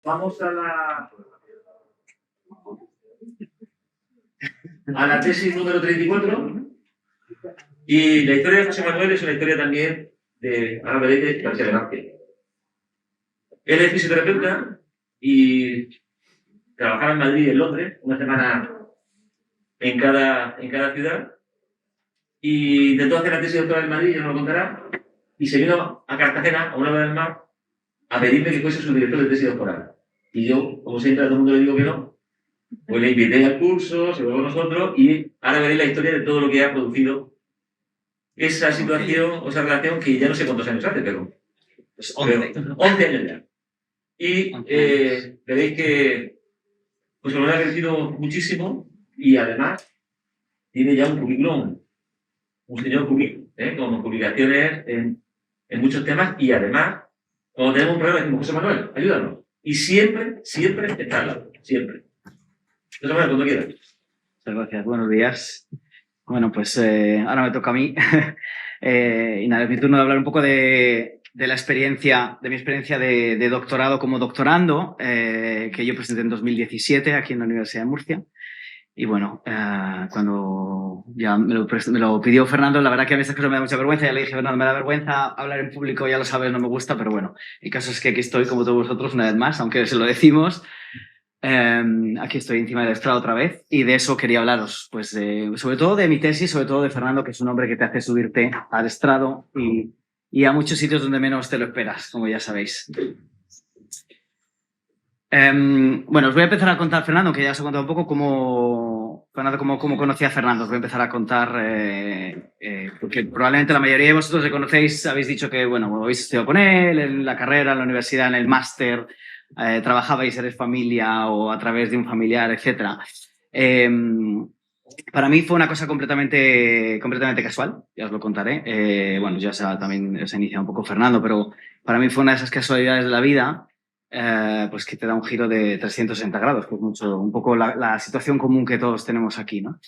Vamos a la tesis número 34. Y la historia de José Manuel es una historia también de, ahora veréis, de perseverancia. Él es fisioterapeuta y trabajaba en Madrid y en Londres, una semana en cada ciudad. Y intentó hacer la tesis doctoral en Madrid, ya no lo contará, y se vino a Cartagena, a una hora del mar, a pedirme que fuese su director de tesis doctoral. Y yo, como siempre, a todo el mundo le digo que no, pues le invité al curso, se luego nosotros, y ahora veréis la historia de todo lo que ha producido esa situación o esa relación que ya no sé cuántos años hace, pero pues 11. 11 años ya. Y veréis que pues se ha crecido muchísimo y además tiene ya un currículum, un señor currículum, con publicaciones en muchos temas y además, cuando tenemos un problema decimos, José Manuel, ayúdanos. Y siempre está al lado, siempre. José Manuel, cuando quieras. Muchas gracias, buenos días. Bueno, pues ahora me toca a mí. Y nada, es mi turno de hablar un poco de la experiencia, de mi experiencia de doctorado como doctorando, que yo presenté en 2017 aquí en la Universidad de Murcia. Y bueno, cuando ya me lo pidió Fernando, la verdad que a mí estas cosas me da mucha vergüenza. Ya le dije, Fernando, me da vergüenza hablar en público, ya lo sabes, no me gusta, pero bueno, el caso es que aquí estoy como todos vosotros una vez más, aunque se lo decimos. Aquí estoy encima del estrado otra vez y de eso quería hablaros, pues sobre todo de mi tesis, sobre todo de Fernando, que es un hombre que te hace subirte al estrado y a muchos sitios donde menos te lo esperas, como ya sabéis. Bueno, os voy a empezar a contar, Fernando, que ya os he contado un poco cómo conocí a Fernando. Os voy a empezar a contar, porque probablemente la mayoría de vosotros le conocéis, habéis dicho que, bueno, habéis estudiado con él en la carrera, en la universidad, en el máster, trabajabais, eres familia o a través de un familiar, etc. Para mí fue una cosa completamente casual, ya os lo contaré. Bueno, ya también se inicia un poco Fernando, pero para mí fue una de esas casualidades de la vida, pues que te da un giro de 360 grados, pues un poco la situación común que todos tenemos aquí, ¿no?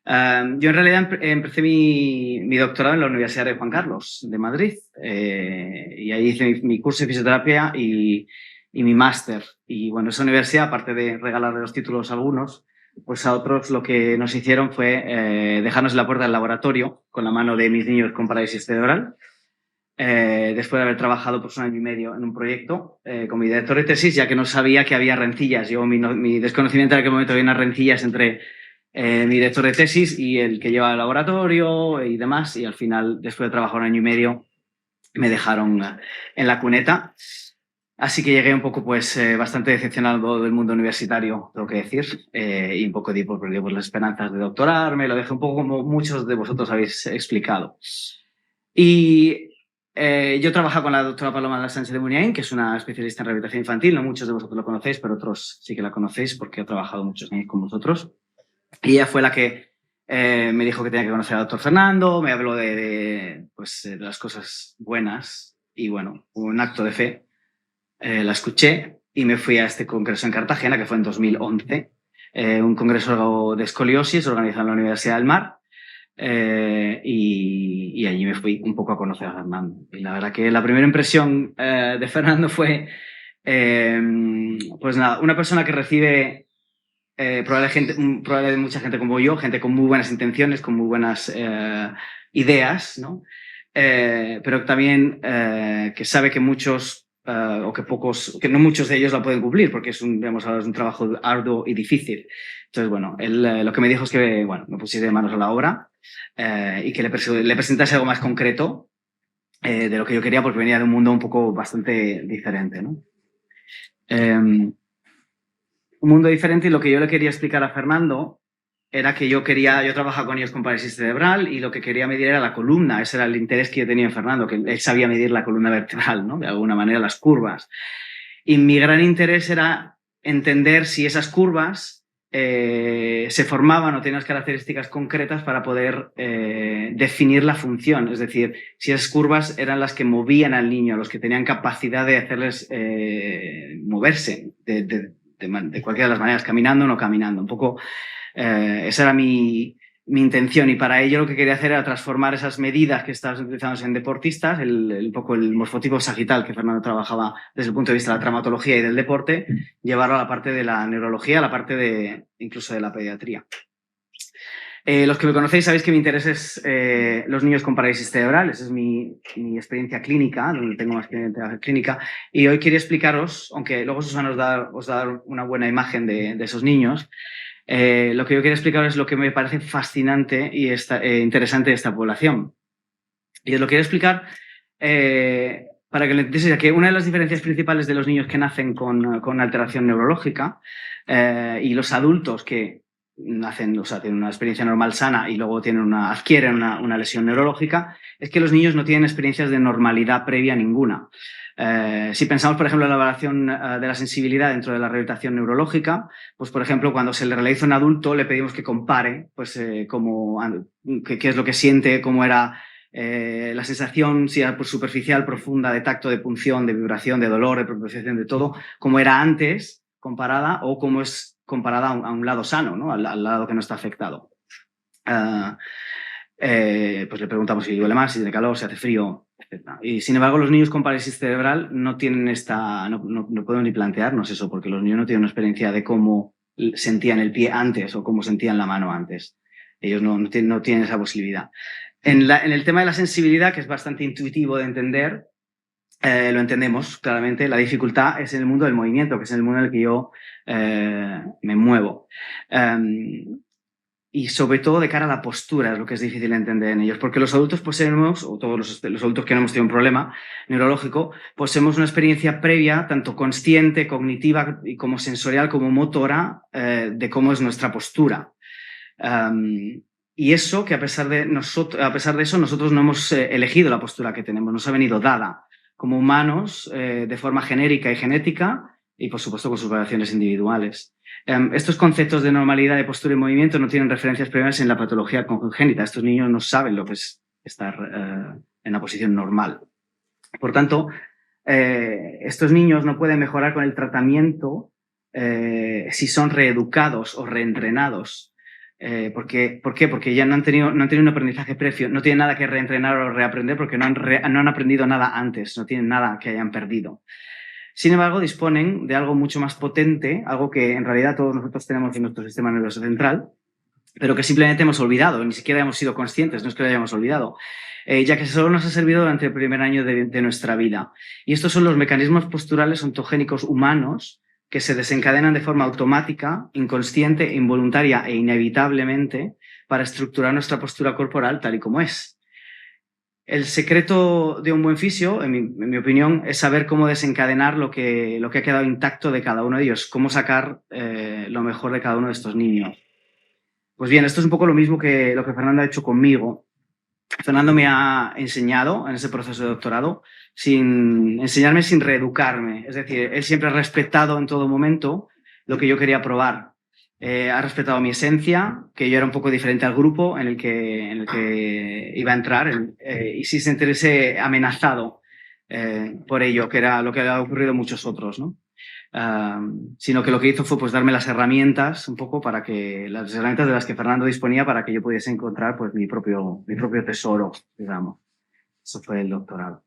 Yo en realidad empecé mi doctorado en la Universidad de Juan Carlos de Madrid, y ahí hice mi curso de fisioterapia y mi máster. Y bueno, esa universidad, aparte de regalarle los títulos a algunos, pues a otros lo que nos hicieron fue dejarnos en la puerta del laboratorio con la mano de mis niños con parálisis cerebral. Después de haber trabajado pues 1 año y medio en un proyecto con mi director de tesis, ya que no sabía que había rencillas. Mi desconocimiento era que en aquel momento había unas rencillas entre mi director de tesis y el que lleva el laboratorio y demás, y al final, después de trabajar 1 año y medio, me dejaron en la cuneta. Así que llegué un poco, pues, bastante decepcionado del mundo universitario, tengo que decir, y un poco perdido por las esperanzas de doctorarme, lo dejé un poco como muchos de vosotros habéis explicado. Y yo trabajo con la doctora Paloma Sánchez de Muniain, que es una especialista en rehabilitación infantil. No muchos de vosotros lo conocéis, pero otros sí que la conocéis porque he trabajado muchos años con vosotros. Y ella fue la que me dijo que tenía que conocer al doctor Fernando, me habló de las cosas buenas y bueno, un acto de fe. La escuché y me fui a este congreso en Cartagena, que fue en 2011, un congreso de escoliosis organizado en la Universidad del Mar. Y allí me fui un poco a conocer a Fernando. Y la verdad que la primera impresión de Fernando fue, pues nada, una persona que recibe probablemente mucha gente como yo, gente con muy buenas intenciones, con muy buenas ideas, ¿no? Pero también que sabe que muchos o que no muchos de ellos la pueden cumplir porque es un trabajo arduo y difícil. Entonces, bueno, él lo que me dijo es que, bueno, me pusiese de manos a la obra y que le presentase algo más concreto de lo que yo quería, porque venía de un mundo un poco bastante diferente, ¿no? Un mundo diferente, y lo que yo le quería explicar a Fernando era que yo trabajaba con ellos con parálisis cerebral y lo que quería medir era la columna. Ese era el interés que yo tenía en Fernando, que él sabía medir la columna vertebral, ¿no? De alguna manera, las curvas. Y mi gran interés era entender si esas curvas se formaban o tenían unas características concretas para poder definir la función. Es decir, si esas curvas eran las que movían al niño, los que tenían capacidad de hacerles moverse de cualquiera de las maneras, caminando o no caminando. Un poco esa era mi mi intención, y para ello lo que quería hacer era transformar esas medidas que estaban utilizándose en deportistas, un poco el morfotipo sagital que Fernando trabajaba desde el punto de vista de la traumatología y del deporte, llevarlo a la parte de la neurología, a la parte incluso de la pediatría. Los que me conocéis sabéis que mi interés es los niños con parálisis cerebral. Esa es mi experiencia clínica, donde tengo más experiencia clínica. Y hoy quería explicaros, aunque luego Susana os da una buena imagen de esos niños, lo que yo quiero explicaros es lo que me parece fascinante y interesante de esta población. Y os lo quiero explicar para que lo entendáis, ya que una de las diferencias principales de los niños que nacen con alteración neurológica y los adultos que nacen, o sea, tienen una experiencia normal sana y luego adquieren una lesión neurológica, es que los niños no tienen experiencias de normalidad previa ninguna. Si pensamos, por ejemplo, en la evaluación de la sensibilidad dentro de la rehabilitación neurológica, pues, por ejemplo, cuando se le realiza a un adulto, le pedimos que compare pues, qué es lo que siente, cómo era la sensación, si era superficial, profunda, de tacto, de punción, de vibración, de dolor, de propriocepción, de todo, cómo era antes comparada o cómo es comparada a un lado sano, ¿no? al lado que no está afectado. Pues le preguntamos si duele más, si tiene calor, si hace frío, etc. Y sin embargo, los niños con parálisis cerebral no tienen no podemos ni plantearnos eso, porque los niños no tienen una experiencia de cómo sentían el pie antes o cómo sentían la mano antes. Ellos no tienen esa posibilidad. En el tema de la sensibilidad, que es bastante intuitivo de entender, lo entendemos claramente. La dificultad es en el mundo del movimiento, que es en el mundo en el que yo me muevo. Y sobre todo de cara a la postura es lo que es difícil de entender en ellos, porque los adultos poseemos, o todos los adultos que no hemos tenido un problema neurológico, poseemos una experiencia previa, tanto consciente, cognitiva, como sensorial, como motora, de cómo es nuestra postura. Y eso, que a pesar de eso, nosotros no hemos elegido la postura que tenemos, nos ha venido dada como humanos de forma genérica y genética, y por supuesto con sus variaciones individuales. Estos conceptos de normalidad de postura y movimiento no tienen referencias previas en la patología congénita. Estos niños no saben lo que es estar en una posición normal. Por tanto, estos niños no pueden mejorar con el tratamiento si son reeducados o reentrenados. ¿Por qué? Porque ya no han tenido un aprendizaje previo, no tienen nada que reentrenar o reaprender porque no han aprendido nada antes, no tienen nada que hayan perdido. Sin embargo, disponen de algo mucho más potente, algo que en realidad todos nosotros tenemos en nuestro sistema nervioso central, pero que simplemente hemos olvidado, ni siquiera hemos sido conscientes, no es que lo hayamos olvidado, ya que solo nos ha servido durante el primer año de nuestra vida. Y estos son los mecanismos posturales ontogénicos humanos que se desencadenan de forma automática, inconsciente, involuntaria e inevitablemente para estructurar nuestra postura corporal tal y como es. El secreto de un buen fisio, en mi opinión, es saber cómo desencadenar lo que ha quedado intacto de cada uno de ellos, cómo sacar lo mejor de cada uno de estos niños. Pues bien, esto es un poco lo mismo que lo que Fernando ha hecho conmigo. Fernando me ha enseñado en ese proceso de doctorado sin enseñarme, sin reeducarme. Es decir, él siempre ha respetado en todo momento lo que yo quería probar. Ha respetado mi esencia, que yo era un poco diferente al grupo en el que iba a entrar, y sin sentirse amenazado por ello, que era lo que ha ocurrido a muchos otros, ¿no? Sino que lo que hizo fue pues darme las herramientas un poco las herramientas de las que Fernando disponía para que yo pudiese encontrar pues mi propio tesoro, digamos. Eso fue el doctorado.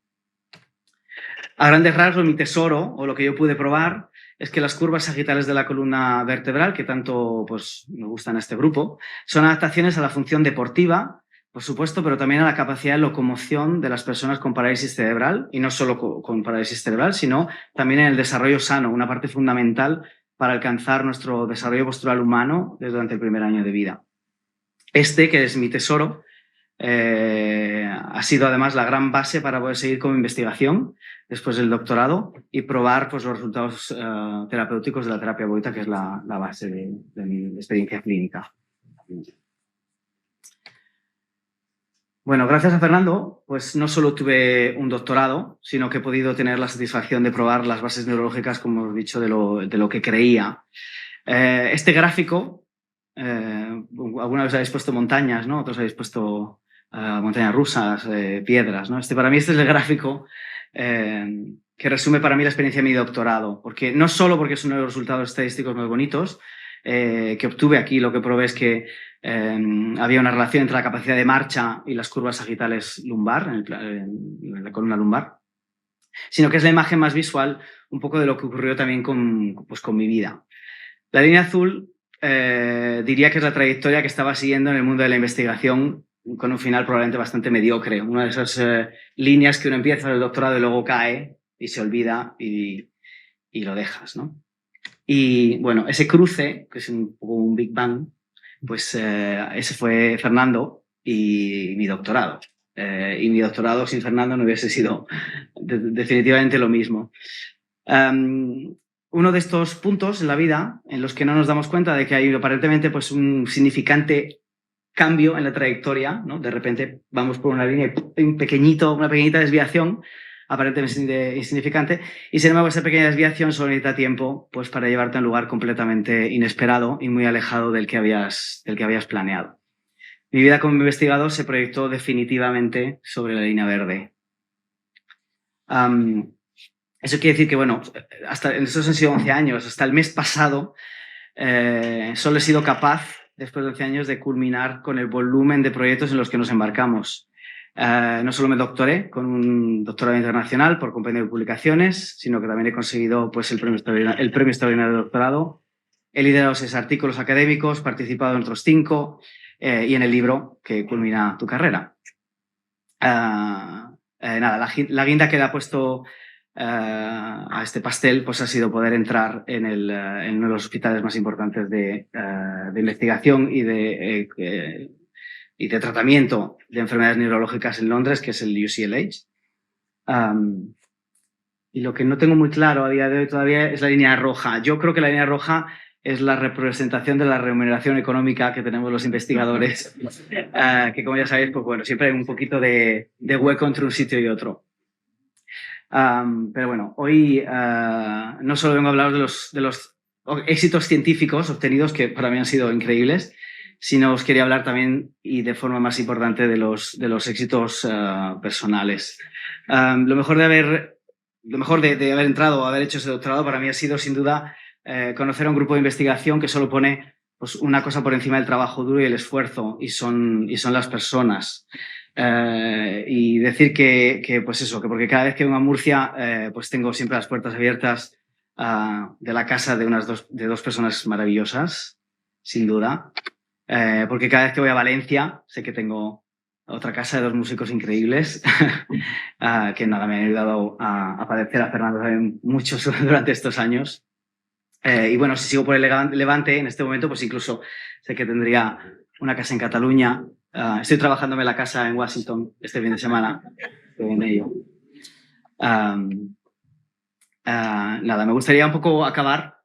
A grandes rasgos, mi tesoro, o lo que yo pude probar, es que las curvas sagitales de la columna vertebral, que tanto pues, me gustan a este grupo, son adaptaciones a la función deportiva, por supuesto, pero también a la capacidad de locomoción de las personas con parálisis cerebral, y no solo con parálisis cerebral, sino también en el desarrollo sano, una parte fundamental para alcanzar nuestro desarrollo postural humano durante el primer año de vida. Este, que es mi tesoro, ha sido además la gran base para poder seguir con mi investigación después del doctorado y probar pues, los resultados terapéuticos de la terapia boita, que es la base de mi experiencia clínica. Bueno, gracias a Fernando, pues no solo tuve un doctorado, sino que he podido tener la satisfacción de probar las bases neurológicas, como hemos dicho, de lo que creía. Este gráfico, alguna vez habéis puesto montañas, ¿no? Otros habéis puesto montañas rusas, piedras, ¿no? Para mí este es el gráfico que resume para mí la experiencia de mi doctorado, porque no solo porque es uno de los resultados estadísticos más bonitos que obtuve aquí, lo que probé es que había una relación entre la capacidad de marcha y las curvas sagitales lumbar, en la columna lumbar, sino que es la imagen más visual un poco de lo que ocurrió también con mi vida. La línea azul diría que es la trayectoria que estaba siguiendo en el mundo de la investigación, con un final probablemente bastante mediocre. Una de esas líneas que uno empieza en el doctorado y luego cae y se olvida y lo dejas, ¿no? Y bueno, ese cruce, que es un poco un Big Bang, pues ese fue Fernando y mi doctorado. Y mi doctorado sin Fernando no hubiese sido definitivamente lo mismo. Uno de estos puntos en la vida en los que no nos damos cuenta de que hay aparentemente pues, un significante cambio en la trayectoria, ¿no? De repente vamos por una línea y una pequeñita desviación, aparentemente insignificante, y sin embargo esa pequeña desviación solo necesita tiempo pues, para llevarte a un lugar completamente inesperado y muy alejado del que habías planeado. Mi vida como investigador se proyectó definitivamente sobre la línea verde. Eso quiere decir que, bueno, hasta estos han sido 11 años, hasta el mes pasado solo he sido capaz, después de 11 años, de culminar con el volumen de proyectos en los que nos embarcamos. No solo me doctoré con un doctorado internacional por compendio de publicaciones, sino que también he conseguido pues, el premio extraordinario de doctorado. He liderado 6 artículos académicos, participado en otros 5 y en el libro que culmina tu carrera. La guinda que le ha puesto a este pastel pues, ha sido poder entrar en uno de los hospitales más importantes de investigación y de tratamiento de enfermedades neurológicas en Londres, que es el UCLH. Y lo que no tengo muy claro a día de hoy todavía es la línea roja. Yo creo que la línea roja es la representación de la remuneración económica que tenemos los investigadores, que como ya sabéis, pues bueno, siempre hay un poquito de hueco entre un sitio y otro. Pero bueno, hoy no solo vengo a hablaros de los éxitos científicos obtenidos, que para mí han sido increíbles, sino os quería hablar también, y de forma más importante, de los éxitos personales. Lo mejor de haber entrado o haber hecho ese doctorado para mí ha sido, sin duda, conocer a un grupo de investigación que solo pone pues, una cosa por encima del trabajo duro y el esfuerzo, y son las personas. Y decir que porque cada vez que vengo a Murcia pues tengo siempre las puertas abiertas de la casa de dos personas maravillosas, sin duda. Porque cada vez que voy a Valencia sé que tengo otra casa de 2 músicos increíbles que nada, me han ayudado a padecer a Fernando también mucho durante estos años. Y bueno, si sigo por el Levante en este momento, pues incluso sé que tendría una casa en Cataluña. Estoy trabajándome la casa en Washington este fin de semana. Estoy en ello. Nada, me gustaría un poco acabar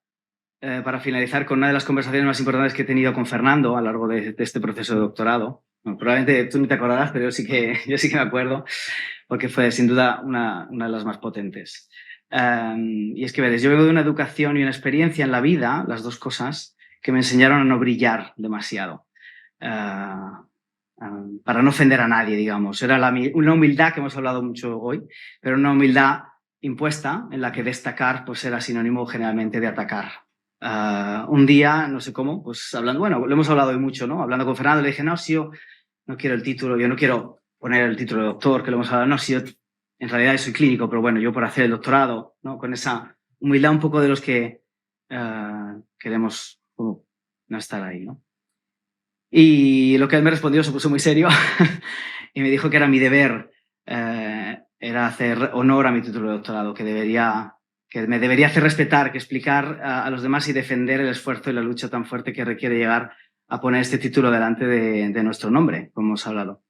para finalizar con una de las conversaciones más importantes que he tenido con Fernando a lo largo de este proceso de doctorado. Bueno, probablemente tú no te acordarás, pero yo sí que me acuerdo, porque fue sin duda una de las más potentes. Y es que, veréis, yo vengo de una educación y una experiencia en la vida, las dos cosas, que me enseñaron a no brillar demasiado. Para no ofender a nadie, digamos. Era una humildad que hemos hablado mucho hoy, pero una humildad impuesta en la que destacar pues, era sinónimo generalmente de atacar. Un día, no sé cómo, pues hablando, bueno, lo hemos hablado hoy mucho, ¿no? Hablando con Fernando, le dije, no, si yo no quiero el título, yo no quiero poner el título de doctor, que lo hemos hablado, no, si yo en realidad soy clínico, pero bueno, yo por hacer el doctorado, ¿no? Con esa humildad un poco de los que queremos como, no estar ahí, ¿no? Y lo que él me respondió se puso muy serio y me dijo que era mi deber, era hacer honor a mi título de doctorado, que me debería hacer respetar, que explicar a los demás y defender el esfuerzo y la lucha tan fuerte que requiere llegar a poner este título delante de nuestro nombre, como hemos hablado.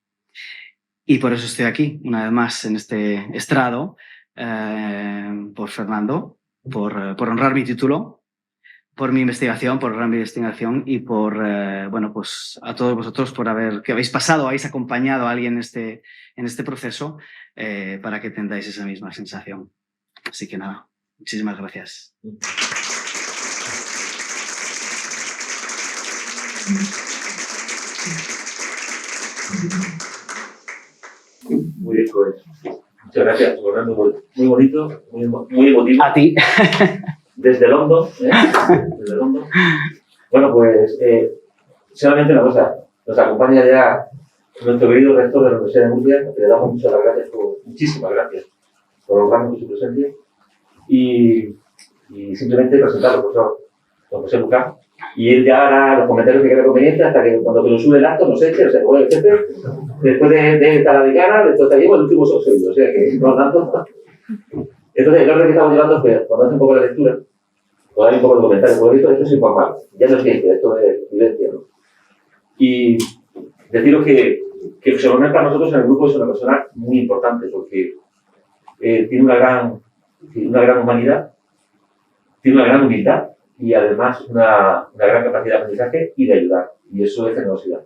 Y por eso estoy aquí, una vez más, en este estrado, por Fernando, por honrar mi título, por mi investigación, por honrar mi investigación y por, bueno, pues a todos vosotros que habéis pasado, habéis acompañado a alguien en este proceso para que tengáis esa misma sensación. Así que nada, muchísimas gracias. Muy bien, pues. Muchas gracias, Fernando. Muy bonito, muy emotivo. A ti. Desde London, Desde London. Bueno, pues solamente una cosa, nos acompaña ya nuestro querido rector de la Universidad de Murcia, que le damos muchas gracias, muchísimas gracias por honrarnos con su presencia. Y simplemente presentarlo, por favor, don José Lucas. Y él ya hará los comentarios que crea conveniente hasta que cuando lo sube el acto nos eche, o sea, bueno, etcétera. Después de esta la decana, después de el último soy yo, o sea que no tanto. Entonces, el orden que estamos llevando es que cuando hace un poco la lectura, o hay un poco de comentarios, por esto es informal, ya no es ciencia, esto es vivencia, ¿no? Y deciros que José Manuel para nosotros en el grupo es una persona muy importante porque tiene una gran humanidad, tiene una gran humildad y además una gran capacidad de aprendizaje y de ayudar. Y eso es generosidad.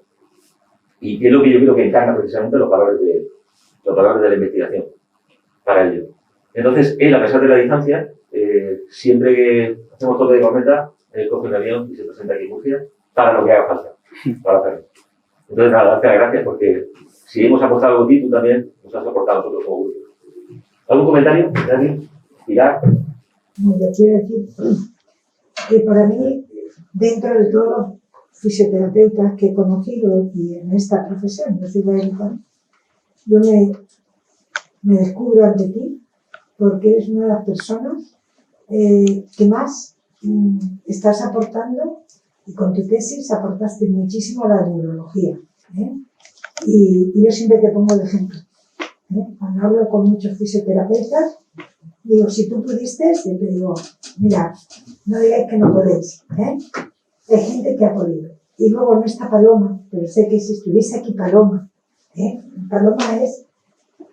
Y es lo que yo creo que encarna precisamente los valores de la investigación para ello. Entonces, él, a pesar de la distancia, siempre que hacemos toque de cometa, él coge un avión y se presenta aquí en Murcia para lo que haga falta, para hacerlo. Entonces, nada, darte las gracias porque si hemos aportado algo a ti, tú también nos has aportado a nosotros como grupo. ¿Algún comentario? ¿Nadie? ¿Pilar? Yo quiero decir que para mí, dentro de todos los fisioterapeutas que he conocido y en esta profesión, yo soy médica, yo me descubro ante ti porque eres una de las personas que más estás aportando y con tu tesis aportaste muchísimo a la neurología. Y yo siempre te pongo el ejemplo. Cuando hablo con muchos fisioterapeutas, digo, si tú pudiste, siempre digo, mira, no digáis que no podéis. Hay gente que ha podido. Y luego no está Paloma, pero sé que si estuviese aquí Paloma, Paloma es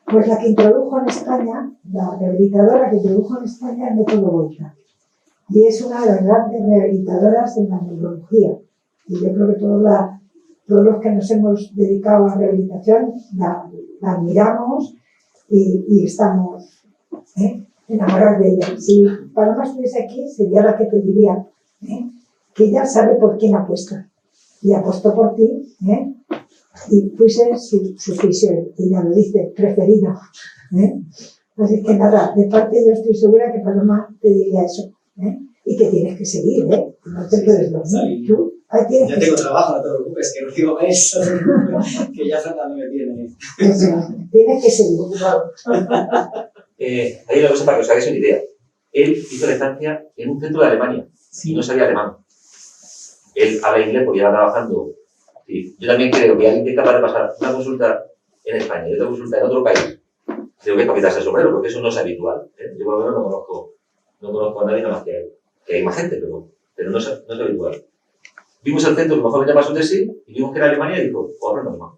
pues la que introdujo en España, la rehabilitadora que introdujo en España el método Volta. Y es una de las grandes rehabilitadoras en la neurología. Y yo creo que todos los que nos hemos dedicado a rehabilitación la admiramos y estamos enamorados de ella. Si Paloma estuviese aquí, sería la que te diría que ella sabe por quién apuesta. Y apostó por ti, y fuiste su fisio, ella lo dice, preferido. Así que nada, de parte yo estoy segura que Paloma te diría eso. Y que tienes que seguir, no te puedes dormir. Tú, ya tengo trabajo, no te preocupes, que recibo eso, que ya Fernando me tiene. Tienes que seguir. Hay una cosa para que os hagáis una idea. Él hizo la estancia en un centro de Alemania y no sabía alemán. Él habla inglés porque ya trabajando. Sí. Yo también creo que alguien que es capaz de pasar una consulta en España y otra consulta en otro país, creo que es para quitarse el sombrero, porque eso no es habitual. Yo por lo menos no conozco a nadie nada más que hay más gente, pero no es habitual. Vimos el centro que mejor venía para su tesis y vimos que era Alemania y dijo, pues aprendo alemán.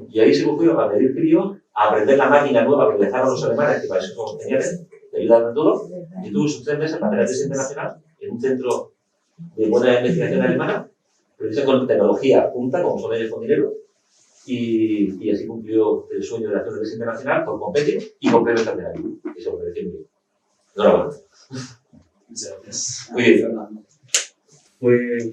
Y ahí se cogió a medir críos, a aprender la máquina nueva que dejaron los alemanes, que para eso son geniales, te ayudan en todo, y tuvo sus 3 meses para tener tesis internacional en un centro de buena investigación alemana, pero con tecnología punta, como son ellos con dinero, y así cumplió el sueño de la tesis internacional por convenio y con premio extraordinario. Eso lo mereció muy bien. Enhorabuena. Muchas gracias. Muy bien. Pues,